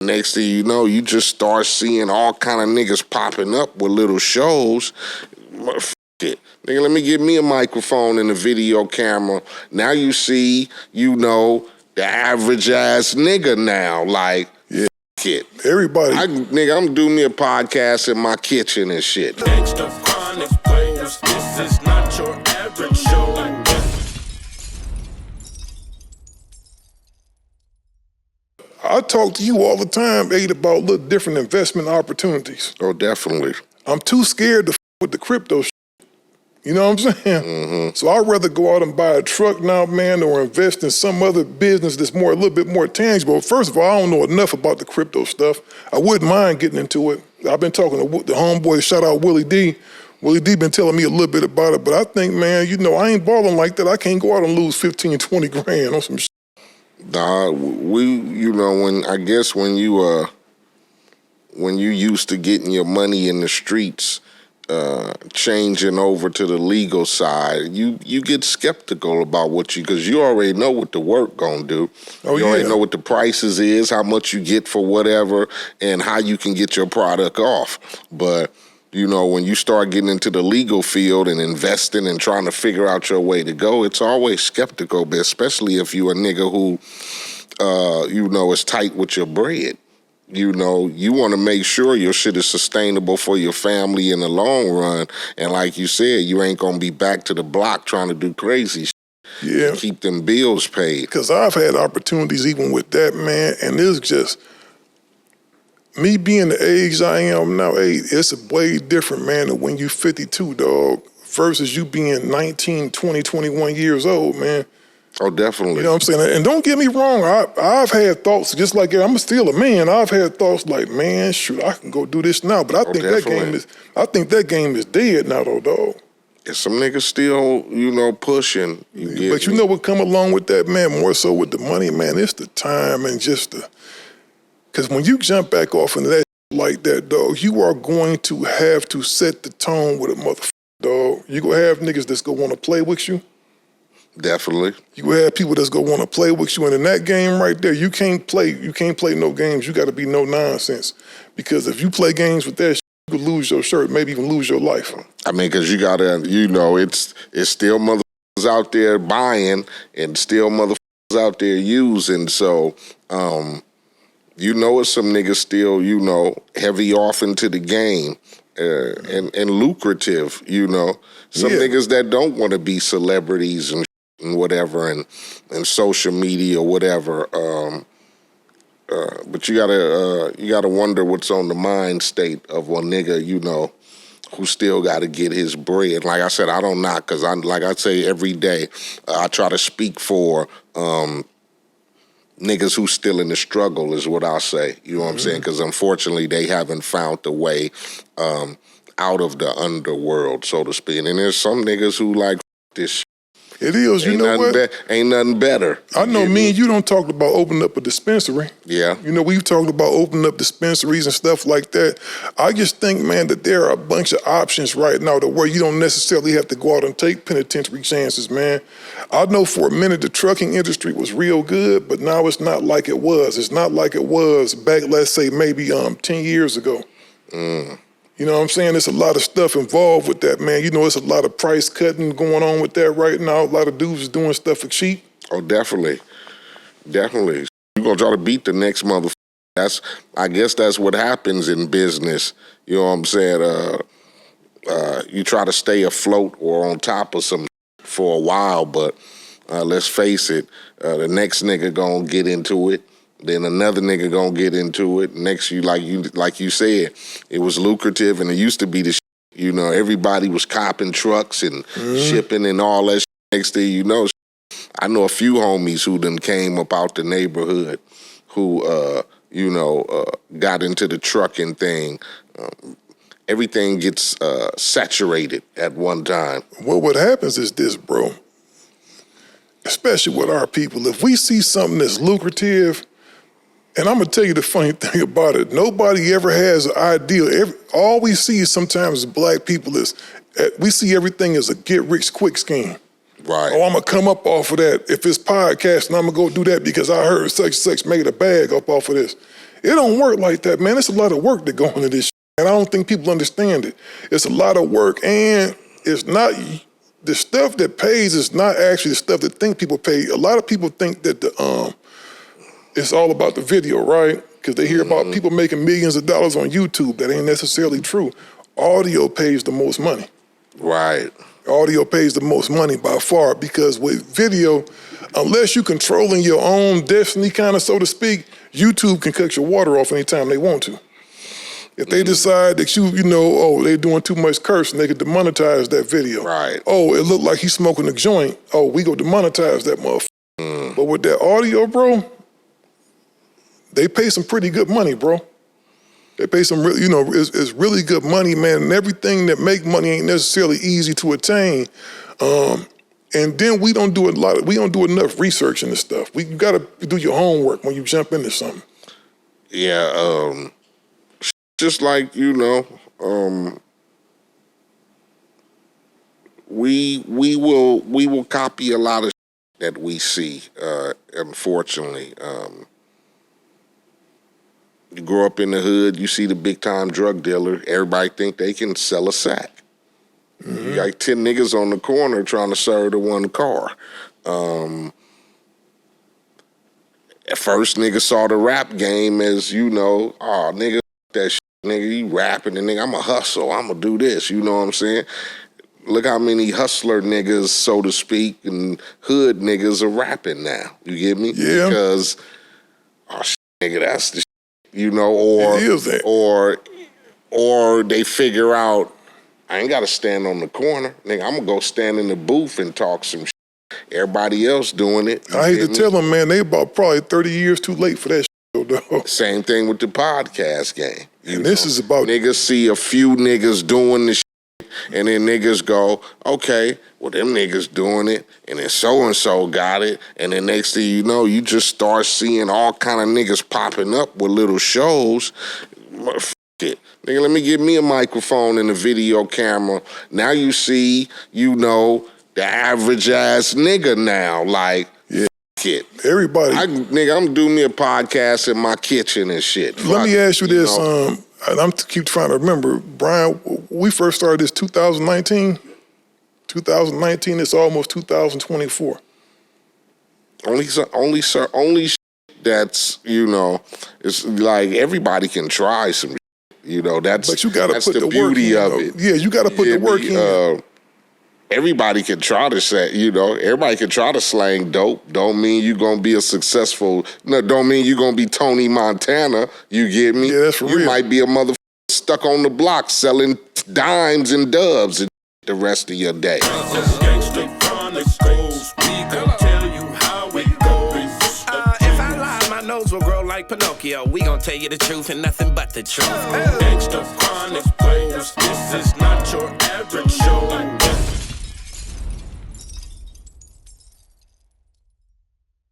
Next thing you know, you just start seeing all kind of niggas popping up with little shows. F it. Nigga, let me get me a microphone and a video camera. Now you see, the average ass nigga now. Like, yeah, it. Everybody. Nigga, I'm doing me a podcast in my kitchen and shit. Gangster Chronicles, this is not your average show. I talk to you all the time, Eiht, about little different investment opportunities. Oh, definitely. I'm too scared to with the crypto shit. You know what I'm saying? Mm-hmm. So I'd rather go out and buy a truck now, man, or invest in some other business that's a little bit more tangible. First of all, I don't know enough about the crypto stuff. I wouldn't mind getting into it. I've been talking to the homeboy, shout out Willie D. Willie D been telling me a little bit about it, but I think, man, I ain't balling like that. I can't go out and lose 15, 20 grand on some shit. Nah, when you used to getting your money in the streets, changing over to the legal side, you get skeptical about because you already know what the work gonna do. Oh, you already know what the prices is, how much you get for whatever, and how you can get your product off. But when you start getting into the legal field and investing and trying to figure out your way to go, it's always skeptical, but especially if you a nigga who, is tight with your bread. You want to make sure your shit is sustainable for your family in the long run. And like you said, you ain't going to be back to the block trying to do crazy shit. Yeah. Keep them bills paid. Because I've had opportunities even with that, man, and it's just, me being the age I am now, it's a way different, man, than when you 52, dog, versus you being 19, 20, 21 years old, man. Oh, definitely. You know what I'm saying? And don't get me wrong, I've had thoughts, just like I'm still a man, I've had thoughts like, man, shoot, I can go do this now. But I think that game is dead now, though, dog. Yeah, some niggas still, pushing. But you know what come along with that, man, more so with the money, man, it's the time and just the... Because when you jump back off into that like that, dog, you are going to have to set the tone with a motherfucker, dog. You gonna have niggas that's gonna want to play with you. Definitely. You gonna have people that's gonna want to play with you, and in that game right there, you can't play no games. You got to be no nonsense, because if you play games with that shit, you could lose your shirt, maybe even lose your life. I mean, because you gotta, it's still motherfuckers out there buying, and still motherfuckers out there using. So, it's some niggas still, heavy off into the game and lucrative, Some niggas that don't want to be celebrities and whatever and social media or whatever. But you gotta wonder what's on the mind state of a nigga, who still got to get his bread. Like I said, I don't knock, because like I say every day, I try to speak for niggas who still in the struggle is what I'll say. You know what I'm saying? Because unfortunately, they haven't found the way out of the underworld, so to speak. And there's some niggas who like this shit. It is, you know what? Ain't nothing better. I know me and you don't talk about opening up a dispensary. Yeah. We've talked about opening up dispensaries and stuff like that. I just think, man, that there are a bunch of options right now to where you don't necessarily have to go out and take penitentiary chances, man. I know for a minute the trucking industry was real good, but now it's not like it was. It's not like it was back, let's say, maybe 10 years ago. You know what I'm saying? There's a lot of stuff involved with that, man. It's a lot of price cutting going on with that right now. A lot of dudes is doing stuff for cheap. Oh, definitely. Definitely. You're going to try to beat the next motherfucker. I guess that's what happens in business. You know what I'm saying? You try to stay afloat or on top of some for a while, but let's face it, the next nigga going to get into it. Then another nigga gonna get into it. Next, like you said, it was lucrative, and it used to be the shit, everybody was copping trucks and shipping and all that shit. Next thing you know, I know a few homies who done came up out the neighborhood who, got into the trucking thing. Everything gets saturated at one time. Well, what happens is this, bro, especially with our people, if we see something that's lucrative, and I'm going to tell you the funny thing about it. Nobody ever has an idea. All we see sometimes as black people is we see everything as a get-rich-quick scheme. Right. Oh, I'm going to come up off of that. If it's podcasting, I'm going to go do that because I heard such made a bag up off of this. It don't work like that, man. It's a lot of work that go into this shit, and I don't think people understand it. It's a lot of work, and it's not, the stuff that pays is not actually the stuff that think people pay. A lot of people think that it's all about the video, right? Because they hear about people making millions of dollars on YouTube. That ain't necessarily true. Audio pays the most money. Right. Audio pays the most money by far, because with video, unless you're controlling your own destiny, kind of, so to speak, YouTube can cut your water off anytime they want to. If they decide that they're doing too much cursing, they could demonetize that video. Right. Oh, it looked like he's smoking a joint. Oh, we go demonetize that motherfucker. But with that audio, bro, they pay some pretty good money, bro. They pay some, it's really good money, man. And everything that make money ain't necessarily easy to attain. And then we don't do enough research into stuff. You got to do your homework when you jump into something. Yeah, just like, we will copy a lot of that we see, unfortunately. You grow up in the hood, you see the big time drug dealer, everybody think they can sell a sack. You got 10 niggas on the corner trying to serve the one car. At first, niggas saw the rap game as, oh, nigga, that shit, nigga, you rapping, and nigga, I'm a hustle, I'm gonna do this, you know what I'm saying? Look how many hustler niggas, so to speak, and hood niggas are rapping now, you get me? Yeah. Because, nigga, that's the shit, or they figure out, I ain't gotta stand on the corner, nigga, I'm gonna go stand in the booth and talk some shit. Everybody else doing it. I hate to tell them, man, they about probably 30 years too late for that shit, though. Same thing with the podcast game. And this is about... Niggas see a few niggas doing the shit, and then niggas go, okay, well, them niggas doing it, and then so-and-so got it, and then next thing you know, you just start seeing all kind of niggas popping up with little shows. F it. Nigga, let me get me a microphone and a video camera. Now you see, the average ass nigga now, like, yeah, it. Everybody. Nigga, I'm doing me a podcast in my kitchen and shit. Let me ask you this, and I'm keep trying to remember, Brian, we first started this 2019. 2019, it's almost 2024. Only that's, it's like everybody can try some shit, that's, but you gotta put the beauty of it. Yeah, you gotta put the work in. Everybody can try to say, everybody can try to slang dope. Don't mean you gonna be don't mean you gonna be Tony Montana, you get me? Yeah, that's for real. You might be a motherfucker stuck on the block selling dimes and dubs and the rest of your day. Gangster Chronicles, we gon' tell you how it goes. If I lie, my nose will grow like Pinocchio. We gon' tell you the truth and nothing but the truth. Gangster Chronicles, this is not your average show.